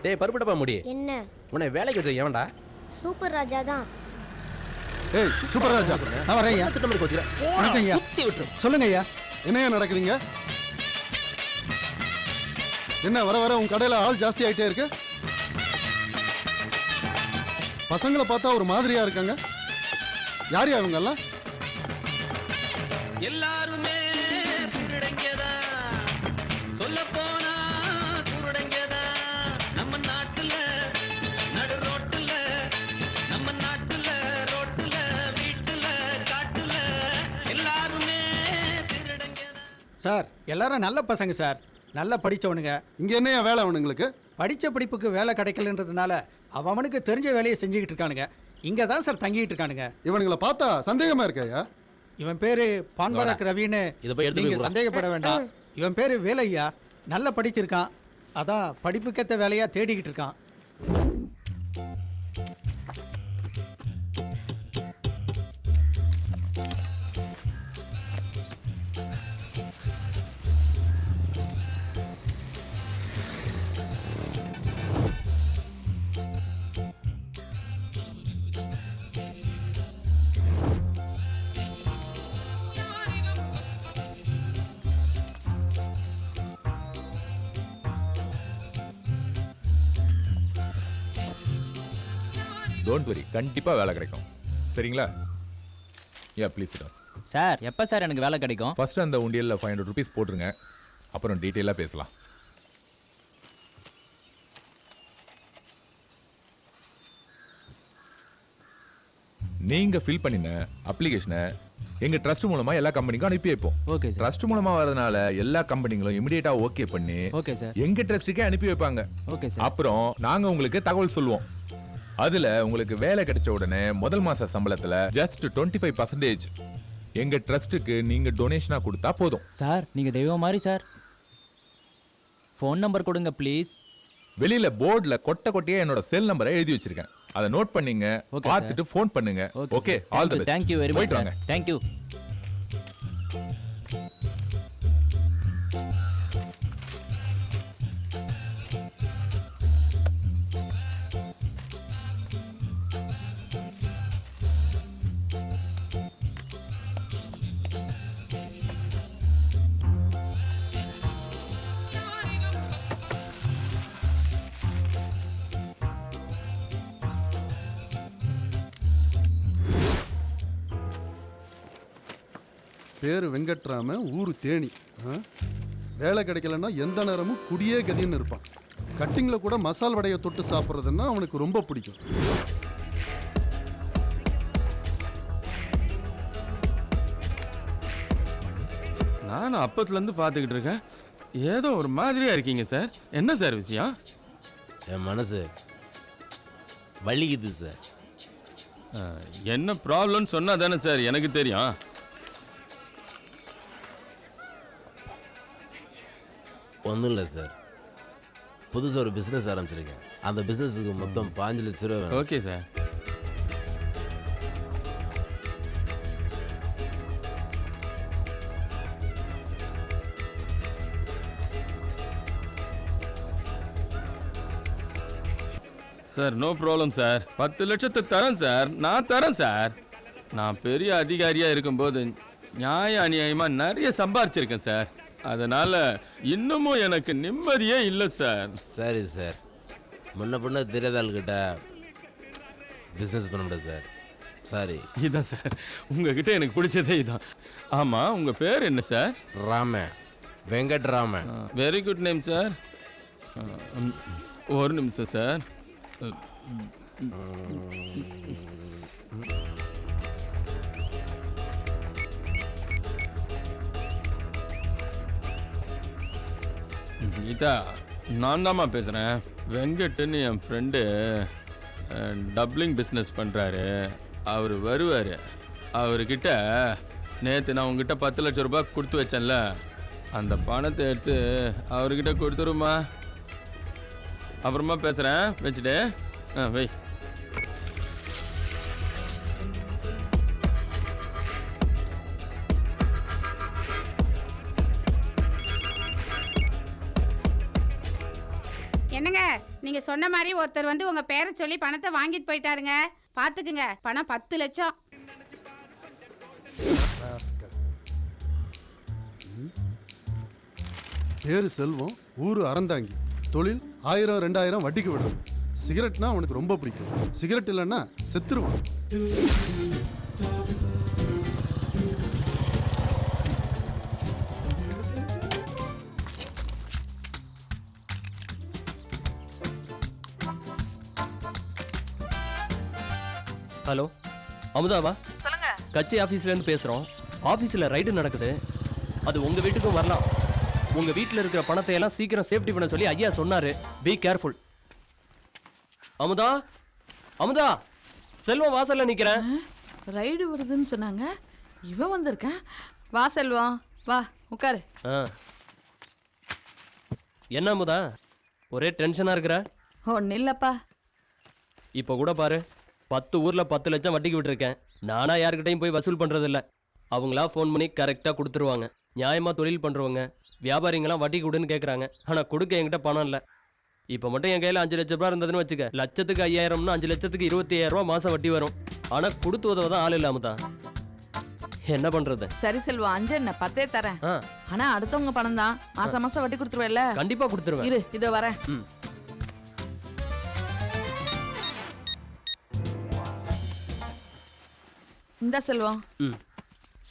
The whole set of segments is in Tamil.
டேய் பருப்புடப்பா முடி, என்ன உன்னை வேலைக்கு வச்ச எவன்டா? சூப்பர் ராஜா தான். ஏய் சூப்பர் ராஜா, நான் வரேன் ஐயா. திட்டம் இருக்கு வச்சுக்கிறேன். வணக்கம் ஐயா. குத்தி விட்டுரு. சொல்லுங்க ஐயா. என்னையா நடக்குதுங்க? என்ன வர வர உன் கடையில ஆள் ஜாஸ்தி ஆயிட்டே இருக்கு? பசங்களை பார்த்தா ஒரு மாதிரியா இருக்காங்க. யார் அவங்க எல்லாம்? எல்லாருமே திருடங்கதா, சொல்ல போனா குருடங்கதா. நம்ம நாட்டுல நடு ரோட்டுல, நம்ம நாட்டுல ரோட்டுல, வீட்டுல காட்டுல எல்லாருமே திருடங்கதா. சார் எல்லாரும் நல்ல பசங்க சார், நல்லா படித்தவனுங்க. இங்க என்னையா வேலை அவனுங்களுக்கு? படித்த படிப்புக்கு வேலை கிடைக்கலன்றதுனால அவனுக்கு தெரிஞ்ச வேலையை செஞ்சுக்கிட்டு இருக்கானுங்க. இங்கே தான் சார் தங்கிட்டு இருக்கானுங்க. இவனுங்களை பார்த்தா சந்தேகமா இருக்கையா? இவன் பேரு பான்வரக் ரவின்னு இதை போய் எடுத்து நீங்க போய் சந்தேகப்பட வேண்டாம். இவன் பேரு வேலையா, நல்லா படிச்சிருக்கான். அதான் படிப்புக்கேற்ற வேலையா தேடிக்கிட்டு இருக்கான். டோன்ட் வரி, கண்டிப்பாக வேலை கிடைக்கும். சரிங்களா? யா ப்ளீஸ் சார். எப்போ சார் எனக்கு வேலை கிடைக்கும்? ஃபர்ஸ்ட் அந்த உண்டியலில் 500 rupees போட்டுருங்க, அப்புறம் டீட்டெயிலாக பேசலாம். நீங்கள் ஃபில் பண்ணின அப்ளிகேஷனை எங்கள் ட்ரஸ்ட் மூலமாக எல்லா கம்பெனிக்கும் அனுப்பி வைப்போம். Okay sir. ட்ரஸ்ட் மூலமாக வரதுனால எல்லா கம்பெனிகளும் இமிடியேட்டாக ஓகே பண்ணி ஓகே சார். எங்கள் ட்ரஸ்ட்டுக்கே அனுப்பி வைப்பாங்க. Okay sir. அப்புறம் நாங்கள் உங்களுக்கு தகவல் சொல்லுவோம். அதுல உங்களுக்கு வேலை கிடைச்ச உடனே முதல் மாச சம்பளத்துல ஜஸ்ட் 25% எங்க ட்ரஸ்ட்டுக்கு நீங்க டொனேஷனா கொடுத்தா போதும். சார் நீங்க தெய்வம் மாதிரி சார். ஃபோன் நம்பர் கொடுங்க ப்ளீஸ். வெளியில போர்டுல கொட்டையா என்னோட செல் நம்பரை எழுதி வச்சிருக்கேன், அதை நோட் பண்ணீங்க, பார்த்துட்டு ஃபோன் பண்ணுங்க. Okay, all the best. Thank you very much sir. Thank you. பேரு வெங்கட்ராம, ஊரு தேனி. வேலை கிடைக்கலன்னா எந்த நேரமும் குடியே கதின்னு இருப்பான். கட்டிங்ல கூட மசால் வடையை தொட்டு சாப்பிட்றதுன்னா அவனுக்கு ரொம்ப பிடிக்கும். நானும் அப்பத்துலேருந்து பார்த்துக்கிட்டு இருக்கேன். ஏதோ ஒரு மாதிரியா இருக்கீங்க சார். என்ன சார் விஷயம்? என் மனசு வலிக்குது சார். என்ன ப்ராப்ளம்னு சொன்னா தானே சார் எனக்கு தெரியும். ஒன்றும் இல்லை சார், புதுசாக ஒரு பிஸ்னஸ் ஆரம்பிச்சிருக்கேன். அந்த பிஸ்னஸுக்கு மொத்தம் 5 லட்ச ரூபா வேணும். Okay sir. Sir no problem sir. 10 லட்சத்தை தரேன் சார். நான் தரேன் சார். நான் பெரிய அதிகாரியாக இருக்கும்போது நியாய அநியாயமாக நிறைய சம்பாரிச்சிருக்கேன் சார். அதனால் இன்னமும் எனக்கு நிம்மதியே இல்லை சார். சரி சார், முன்ன பின்ன தெரியாதாள்கிட்ட பிஸ்னஸ் பண்ண முடியாது சார். சாரி. இதான் சார் உங்ககிட்ட எனக்கு பிடிச்சதே இதான். ஆமாம், உங்கள் பேர் என்ன sir? Rama, Venkatraman. Very good name sir. ஒரு நிமிஷம் சார். கீதா, நான் தாம்மா பேசுகிறேன். வெங்கட்டுன்னு என் ஃப்ரெண்டு டப்ளிங் பிஸ்னஸ் பண்ணுறாரு. அவர் வருவார். அவர்கிட்ட நேற்று நான் உங்ககிட்ட 10 லட்ச ரூபாய் கொடுத்து வச்சேன்ல, அந்த பணத்தை எடுத்து அவர்கிட்ட கொடுத்துருமா. அப்புறமா பேசுகிறேன், வச்சுட்டு வை. என்னங்க நீங்க சொன்ன மாதிரி ஒருத்தர் வந்து உங்க பேரை சொல்லி பணத்தை வாங்கிட்டு போயிட்டாருங்க. பாத்துக்குங்க, பணம் 10 லட்சம். பேரு செல்வம், ஊரு அறந்தாங்கி, தொழில் 1000 2000 வட்டிக்கு விடுறது. சிகரெட்னா அவனுக்கு ரொம்ப பிடிக்கும். சிகரெட் இல்லைன்னா செத்துருவான். ஹலோ, அமுதாவா? சொல்லுங்க. கட்சி ஆஃபீஸ்ல இருந்து பேசுறோம். ஆஃபீஸில் ரைடு நடக்குது. அது உங்க வீட்டுக்கும் வரலாம். உங்க வீட்டில் இருக்கிற பணத்தை எல்லாம் சீக்கிரம் சேஃப்டி பண்ண சொல்லி ஐயா சொன்னாரு. Be careful. அமுதா, அமுதா, செல்வம் வாசல்ல நிக்கிறேன். ரைடு வருதுன்னு சொன்னாங்க. இவன் வந்திருக்கேன். வா செல்வம், வா உட்காரு. என்ன அமுதா, ஒரே டென்ஷனா இருக்கிற? ஒன்னும் இல்லப்பா. இப்போ கூட பாரு, 10 ஊர்ல 10 லட்சம் வட்டிக்கு விட்டுருக்கேன். நானா யாருக்கிட்டையும் போய் வசூல் பண்றது இல்ல. அவங்களா ஃபோன் பண்ணி கரெக்டாக கொடுத்துருவாங்க. நியாயமா தொழில் பண்றவங்க வியாபாரிங்களாம் வட்டி கொடுன்னு கேட்குறாங்க. ஆனால் கொடுக்க என்கிட்ட பணம் இல்லை. இப்போ மட்டும் என் கையில் 5 லட்ச ரூபா இருந்ததுன்னு வச்சுக்க, லட்சத்துக்கு 5000னா 5 லட்சத்துக்கு 25,000 ரூபா மாசம் வட்டி வரும். ஆனால் கொடுத்து உதவ தான் ஆள் இல்லாம என்ன பண்றது? சரி செல்வம், 5 என்ன 10 தரேன். ஆனா அடுத்தவங்க பணம் தான். மாசம் மாசம் வட்டி கொடுத்துருவேல்ல? கண்டிப்பா கொடுத்துருவேன். இரு, இதோ வரேன். இந்த செல்வம்.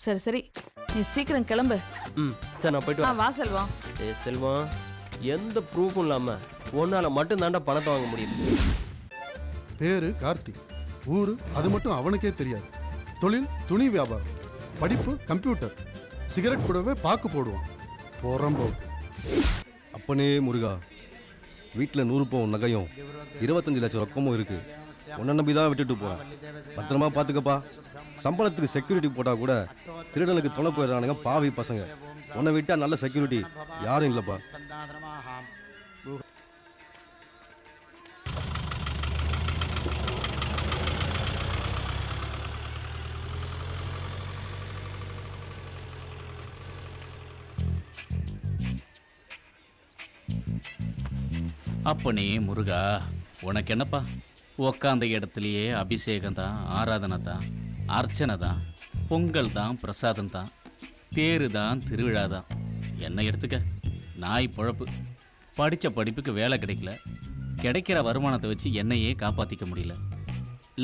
சரி சரி, நீ சீக்கிரம் கிளம்பு. சரி, நான் போயிட்டு வரேன். வா செல்வம். செல்வம், எந்த ப்ரூஃபும் இல்லாம ஒன்னால மட்டும் தாண்டா பணத்தை வாங்க முடியுது. பேரு கார்த்திக், ஊரு அது மட்டும் அவனுக்கே தெரியாது. தொழில் துணி வியாபாரம், படிப்பு கம்ப்யூட்டர், சிகரெட் கூடவே பாக்கு போடுவான். புறம்போக்கு. அப்பனே முருகா, வீட்டில் 100 பவுன் நகையும் 25 லட்சம் ரொக்கமும் இருக்கு. உன்னை நம்பி தான் விட்டுட்டு போறேன். பத்திரமா பார்த்துக்கப்பா. சம்பளத்துக்கு செக்யூரிட்டி போட்டால் கூட திருடனுக்கு துணை போயிடுறானுங்க பாவி பசங்க. உன்னை விட்டா நல்ல செக்யூரிட்டி யாரும் இல்லைப்பா. அப்பனே முருகா, உனக்கு என்னப்பா, உக்காந்த இடத்துலையே அபிஷேகம் தான், ஆராதனை தான், அர்ச்சனை தான், பொங்கல் தான், பிரசாதம் தான், தேரு தான், திருவிழா தான். என்ன எடுத்துக்க, நாய் பொழப்பு. படித்த படிப்புக்கு வேலை கிடைக்கல. கிடைக்கிற வருமானத்தை வச்சு என்னையே காப்பாற்றிக்க முடியல.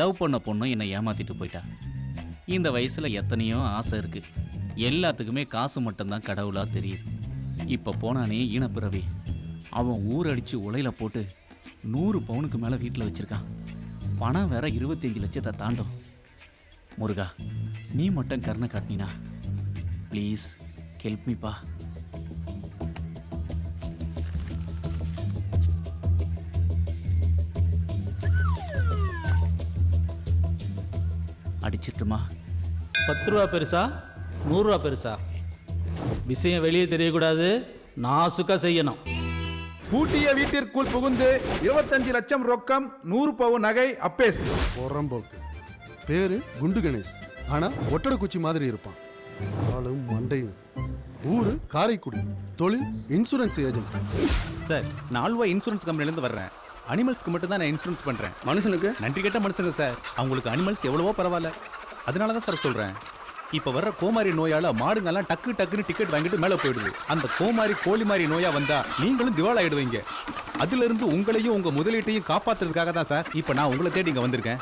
லவ் பண்ண பொண்ணும் என்னை ஏமாற்றிட்டு போயிட்டா. இந்த வயசில் எத்தனையோ ஆசை இருக்குது. எல்லாத்துக்குமே காசு மட்டும்தான் கடவுளாக தெரியுது. இப்போ போனானே ஈனப்பிறவி, அவன் ஊரடிச்சு உலையில போட்டு 100 பவுனுக்கு மேலே வீட்டில் வச்சுருக்கான். பணம் வேற 25 லட்சத்தை தாண்டும். முருகா, நீ மட்டும் கருணை காட்டினா ப்ளீஸ் ஹெல்ப் மீப்பா. அடிச்சிட்டுமா? 10 ரூபா பெருசா 100 ரூபா பெருசா? விஷயம் வெளியே தெரியக்கூடாது, நாசுக்கா செய்யணும். பூட்டிய வீட்டிற்குள் புகுந்து 25 லட்சம் ரொக்கம் 100 பவுன் நகை அப்பேஸ். புறம்போக்கு. பேரு குண்டு கணேஷ், ஆனா ஒட்டடை குச்சி மாதிரி இருப்பான். ஆளும் மண்டையும். ஊரு காரைக்குடி, தொழில் இன்சூரன்ஸ் ஏஜென்ட். சார், நான் ஆல்வா இன்சூரன்ஸ் கம்பெனிலேருந்து வர்றேன். அனிமல்ஸ்க்கு மட்டும் தான் நான் இன்சூரன்ஸ் பண்ணுறேன். மனுஷனுக்கு நன்றி கேட்ட மனுஷங்க சார். அவங்களுக்கு அனிமல்ஸ் எவ்வளவோ பரவாயில்ல. அதனால தான் சார் சொல்கிறேன். இப்போ வர்ற கோமாரி நோயால் மாடுங்கெல்லாம் டக்குன்னு டிக்கெட் வாங்கிட்டு மேலே போயிடுது. அந்த கோமாரி கோழி மாதிரி நோயாக வந்தால் நீங்களும் திவால் ஆகிடுவீங்க. அதுலேருந்து உங்களையும் உங்கள் முதலீட்டையும் காப்பாற்றுறதுக்காக தான் சார் இப்போ நான் உங்களை தேடி இங்கே வந்திருக்கேன்.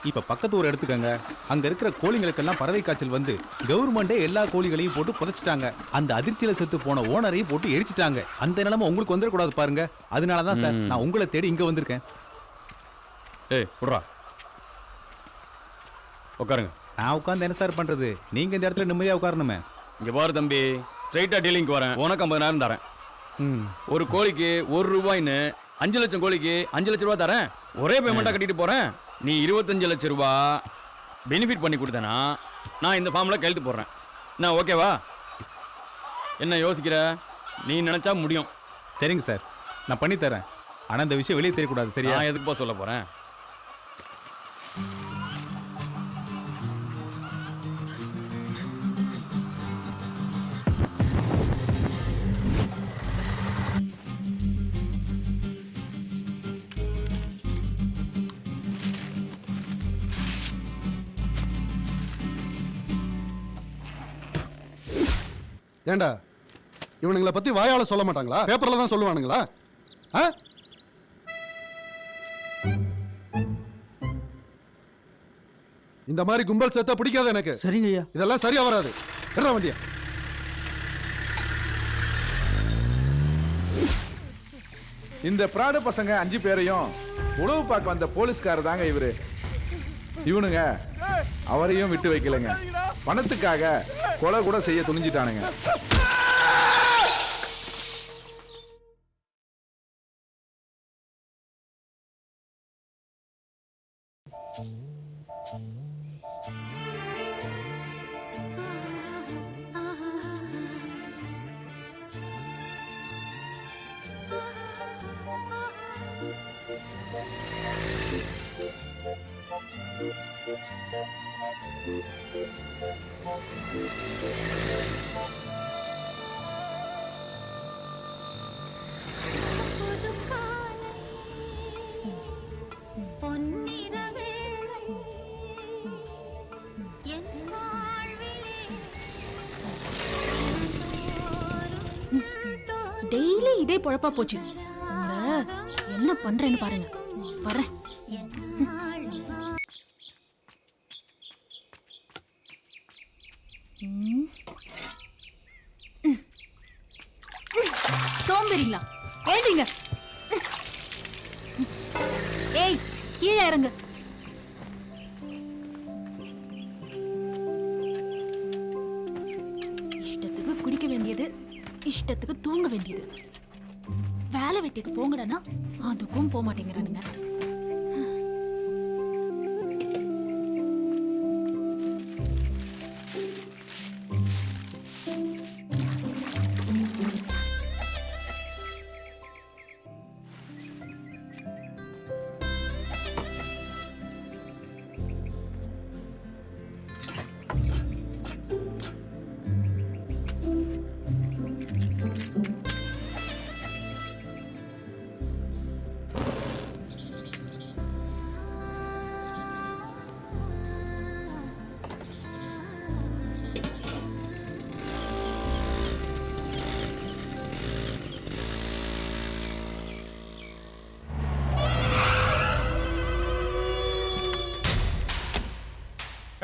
இப்போ பக்கத்து ஊர் எடுத்துக்கங்க. அங்கே இருக்கிற கோழிங்களுக்கெல்லாம் பறவை காய்ச்சல் வந்து கவர்மெண்டே எல்லா கோழிகளையும் போட்டு புதைச்சிட்டாங்க. அந்த அதிர்ச்சியில் செத்து போன ஓனரையும் போட்டு எரிச்சிட்டாங்க. அந்த நிலைமை உங்களுக்கு வந்துடக்கூடாது பாருங்க. அதனால தான் சார் நான் உங்களை தேடி இங்கே வந்திருக்கேன். ஏய் புட்றா, உட்காருங்க. நான் உட்காந்து என்ன சார் பண்ணுறது? நீங்கள் இந்த இடத்துல நிம்மதியாக உட்காரணுமே. இங்கே பாரு தம்பி, ஸ்ட்ரைட்டாக டீலிங்க்கு வரேன். உனக்கு 50,000 தரேன். ஒரு கோழிக்கு 1 ரூபாய்ன்னு 5 லட்சம் கோழிக்கு 5 லட்ச ரூபா தரேன். ஒரே பேமெண்ட்டாக கட்டிட்டு போகிறேன். நீ 25 லட்ச ரூபா பெனிஃபிட் பண்ணி கொடுத்தேன்னா நான் இந்த ஃபார்மில் கையெழுத்து போடுறேன். நான் ஓகேவா? என்ன யோசிக்கிற? நீ நினச்சா முடியும். சரிங்க சார், நான் பண்ணித்தரேன். ஆனால் இந்த விஷயம் வெளியே தெரியக்கூடாது. சரியா? நான் எதுக்குப்பா சொல்ல போகிறேன்? ஏண்டா இவனுங்களை பத்தி வாயால சொல்ல மாட்டாங்களா? பேப்பர்ல தான் சொல்லுவானுங்களா? இந்த மாதிரி கும்பல் சேர்த்தா பிடிக்காது எனக்கு. சரிங்க ஐயா. இதெல்லாம் சரியா வராது. என்ன வண்டியா? இந்த பிராடு பசங்க 5 பேரையும் உளவு பார்க்க வந்த போலீஸ்காரர் தாங்க இவரு. இவனுங்க அவரையும் விட்டு வைக்கலைங்க. பணத்துக்காக கொலை கூட செய்ய துணிஞ்சிட்டானுங்க. டெய்லி இதே பொழப்பா போச்சு. என்ன பண்றேன்னு பாருங்க. வரேன். சோம்பேறிங்களா? ஏண்டிங்க. ஏய், கீழே இறங்கு. இஷ்டத்துக்கு குடிக்க வேண்டியது, இஷ்டத்துக்கு தூங்க வேண்டியது. வேலை வெட்டிக்கு போங்கடனா அதுக்கும் போக மாட்டேங்கிறானுங்க.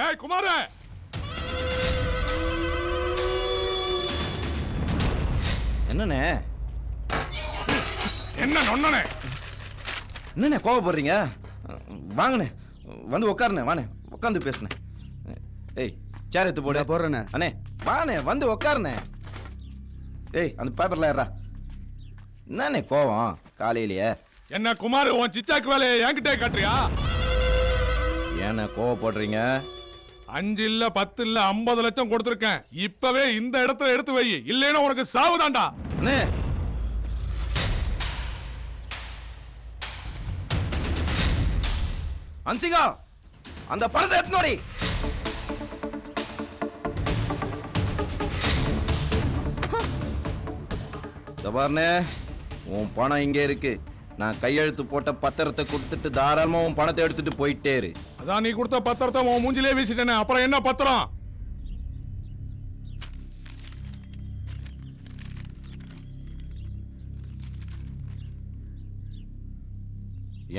ஏய் குமார, என்னண்ணே? என்ன நொண்ணனே? என்னண்ணே கோவப்படுறீங்க? வாங்கண்ணே, வந்து உட்காருண்ணே. வாண்ணே, உட்காந்து பேசுனே. ஏய் சேர் எடுத்து போடு. போடுறேண்ணே. அண்ணே வாண்ணே, வந்து உட்காருண்ணே. ஏய் அந்த பேப்பர்ல ஏறா. என்னண்ணே கோவம் காலையிலேயே? என்ன குமார், உன் சிச்சாக்கு வேலையை என்கிட்டே காட்டுறியா? ஏண்ணே கோவப்படுறீங்க? 5 இல்ல 10 இல்ல 50 லட்சம் கொடுத்திருக்கேன். இப்பவே இந்த இடத்துல எடுத்து வை, இல்லைன்னா உனக்கு சாவுதான்டா. அண்ணே அன்சிகா, அந்த பணத்தை எடுத்து நோடி. தபார்னே, உன் பணம் இங்கே இருக்கு. நான் கையெழுத்து போட்ட பத்திரத்தை கொடுத்துட்டு தாராளமா உன் பணத்தை எடுத்துட்டு போயிட்டே இரு. அதான் நீ கொடுத்த பத்திரத்தை உன் மூஞ்சிலே வீசிட்டேனே, அப்புறம் என்ன பத்திரம்?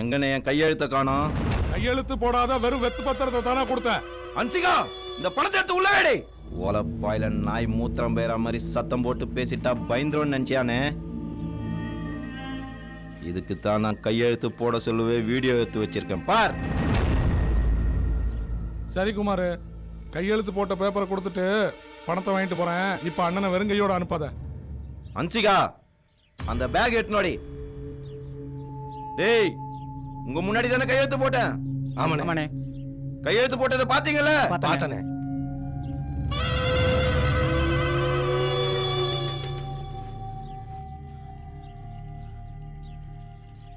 எங்கண்ணே என் கையெழுத்த காணோம்? கையெழுத்து போடாத வெறும் வெத்து பத்திரத்தை தானே கொடுத்தேன். அன்சிகா, இந்த பணத்தை எடுத்து உள்ள வேடி. ஓலப்பாயில நாய் மூத்திரம் பேர மாதிரி சத்தம் போட்டு பேசிட்டா பயந்துருன்னு நினைச்சியானே? இதுக்கு தான் நான் கையெழுத்து போட சொல்லுவே வீடியோ எடுத்து வச்சிருக்கேன் பார். சரி குமார், கையெழுத்து போட்ட பேப்பரை கொடுத்துட்டு பணத்தை வாங்கிட்டு போறேன். இப்ப அண்ணனை வெறுங்கையோட அனுப்பாத. அன்சிகா, அந்த பேக் எடுத்து நோடி. டேய், உங்க முன்னாடி தானே கையெழுத்து போட்டேன். ஆமாண்ணே. கையெழுத்து போட்டதை பாத்தீங்கல்ல? பார்த்தனே.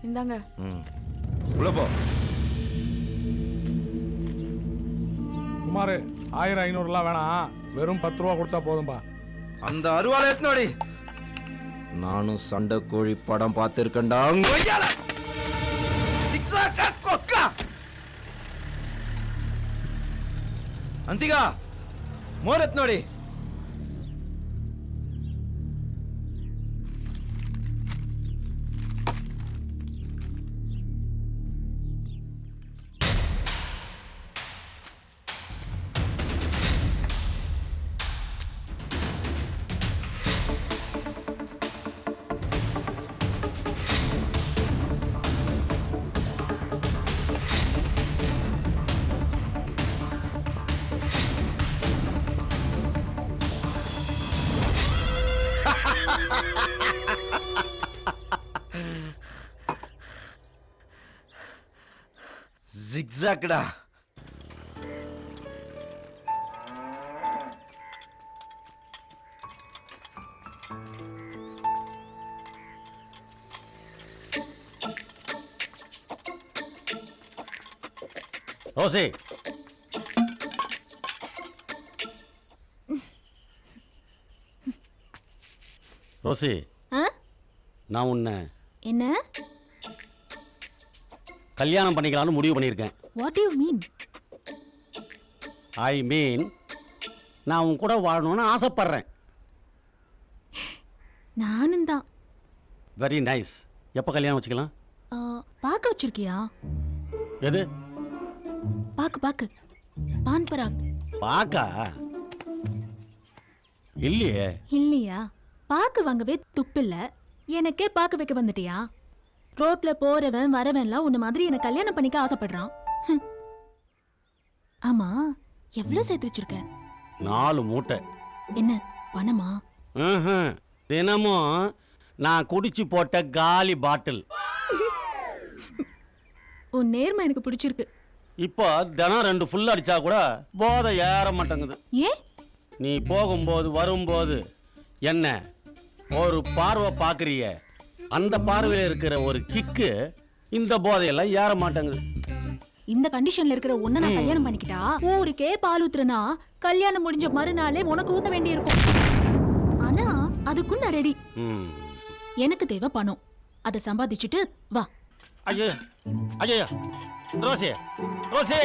இந்தாங்க. உள்ள போ. குமார், 1000 500 வேணாம், வெறும் 10 ரூபா கொடுத்தா போதும்பா. அந்த அருவாளை எடுத்து நோடி. நானும் சண்டை கோழி படம் பார்த்திருக்கேன்டா. அன்சிகா, மோர் எடுத்து நோடி. ஜிக்ஸாக்டா. ரோசி, ரோசி, ஆ? நான் உன்னை என்ன? கல்யாணம் பண்ணிக்கலாம்னு முடிவு பண்ணியிருக்கேன். What do you mean? I mean, நான் உன் கூட வாழணும்னு ஆசைப்படுறேன். நானும் தான். Very nice. எப்போ கல்யாணம் வச்சுக்கலாம்? பார்க்க வச்சிருக்கியா? எது? பாக்கு பான் பராக். பாக்கா? இல்லையே. இல்லையா? பாக்கு வாங்கவே துப்பில்ல, எனக்கே பாக்கு வைக்க வந்துட்டியா? ரோட்ல போறவன் வரவன்லாம் உன்ன மாதிரி என்ன கல்யாணம் பண்ணிக்க ஆசைப்படுறான். ஆமா, எவ்வளவு சேர்த்து வச்சிருக்க? 4 மூட்டை. என்ன பணமா? தினமும் நான் குடிச்சு போட்ட காலி பாட்டில். உன் நேர்மை எனக்கு பிடிச்சிருக்கு. இப்போ தினம் 2 ஃபுல் அடிச்சா கூட போதை ஏற மாட்டேங்குது. ஏன்? நீ போகும்போது வரும்போது என்ன ஒரு பார்வை பார்க்குறிய, அந்த பார்வையில் இருக்கிற ஒரு கிக்கு இந்த போதையெல்லாம் ஏற மாட்டேங்குது. இந்த கண்டிஷன்ல இருக்கிற உன்னை நான் கல்யாணம் பண்ணிக்கிட்டா ஊருக்கே பால் ஊத்துறனா கல்யாணம் முடிஞ்ச மறுநாளே உனக்கு ஊத்த வேண்டி இருக்கும். ஆனா அதுக்கும் நான் ரெடி. எனக்கு தேவை பணம், அதை சம்பாதிச்சுட்டு வா. ஐயோ ஐயோ, ரோசி ரோசி,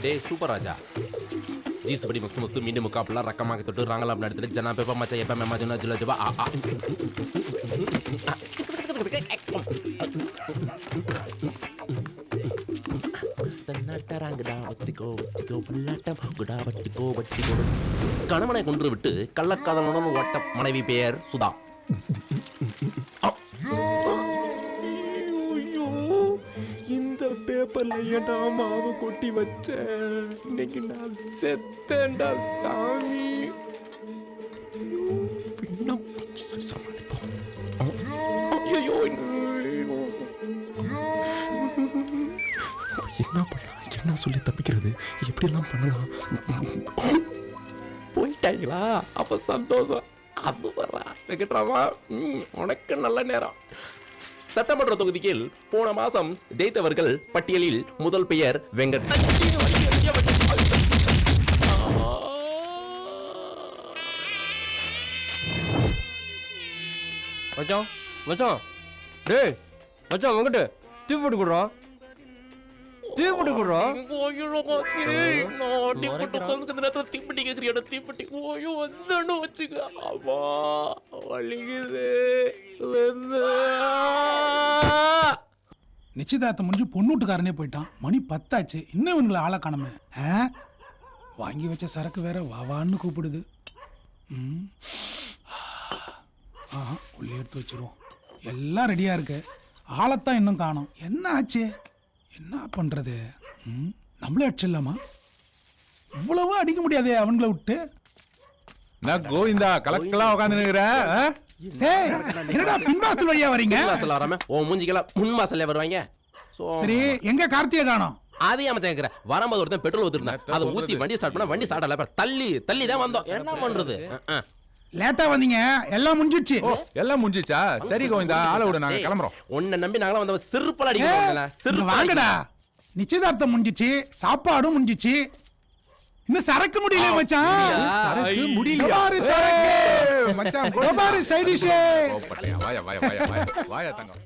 டே சூப்பர் ராஜா. ஜீஸ் படி மஸ்து மஸ்து மீண்டும் முக்காப்பெல்லாம் ரக்கமாக தொட்டு ராங்கலாம் நடத்துட்டு ஜனா பேப்பா மச்சா எப்பா மேமா ஜுனா ஜுலா ஜுவா ஆ ஆ. கணவனை கொன்று விட்டு கள்ளக்காதலுடன் ஓட்ட மனைவி பெயர் சுதா. இந்த பேப்பர்ல ஏன்டா மாவு கொட்டி வச்ச? இன்னைக்கு நான் செத்தேன்டா சாமி. ஐயோ, என்ன பண்ணலாம், என்ன சொல்லி தப்பிக்கிறது, எப்படிலாம் பண்ணலாம்? போயிட்டாங்களா? அப்ப சந்தோஷம். அது வரா வெங்கட்ராமா, உனக்கு நல்ல நேரம். சட்டமன்ற தொகுதியில் போன மாசம் ஜெயித்தவர்கள் பட்டியலில் முதல் பெயர் வெங்கட். மச்சான் மச்சான், டேய் மச்சான், வெங்கட் தீப்பெட்டி குடுறான், தீப்பெட்டி குடுறான். தீப்பெட்டி கேட்கிறியோட தீப்பெட்டி ஓயோ வந்தோன்னு வச்சுக்க. அம்மா வலிக்குது. நிச்சயதார்த்தம் முடிஞ்சு பொண்ணூட்டுக்காரனே போயிட்டான். மணி 10 ஆச்சு, இன்னும் இவனுங்களை ஆளை காணாம. வாங்கி வச்ச சரக்கு வேற வாவான்னு கூப்பிடுது. உள்ளே எடுத்து வச்சிருவோம். எல்லாம் ரெடியா இருக்கு, ஆளைத்தான் இன்னும் காணோம். என்ன ஆச்சு, என்ன பண்றது? நம்மளே அடிச்சிடலாமா? இவ்வளவு அடிக்க முடியாதே அவங்கள விட்டு. நான் கோவிந்தா கலக்கலா உட்காந்து நிக்கிறேன். என்னடா பின்வாசல் வழியா வரீங்க? பின்வாசல் வராம ஓ மூஞ்சிக்கெல்லாம் முன் வாசல்ல வருவாங்க. சரி, எங்க கார்த்தியை காணோம்? அதே அமைச்சா கேக்குற. வரும்போது ஒருத்தன் பெட்ரோல் ஊத்திருந்தான், அதை ஊத்தி வண்டி ஸ்டார்ட் பண்ணா வண்டி ஸ்டார்ட் ஆகல. தள்ளி தள்ளி தான் வந்தோம். என்ன பண்றது? லேட்டா வந்தீங்க, எல்லாம் முடிஞ்சிடுச்சு. எல்லாம் முடிஞ்சிச்சா? சரி கோவிந்தா, ஆளை விடு, நாங்க கிளம்புறோம். உன்னை நம்பி நாங்களாம் வந்த சிறுப்பல் அடிக்க வாங்கடா. நிச்சயதார்த்தம் முடிஞ்சிச்சு, சாப்பாடும் முடிஞ்சிச்சு, இன்னும் சரக்கு முடியல மச்சான். சரக்கு முடியல. பாரு சரக்கு மச்சான், பாரு சைடு டிஷ். வாயா வாயா வாயா வாயா வாயா தங்கம்.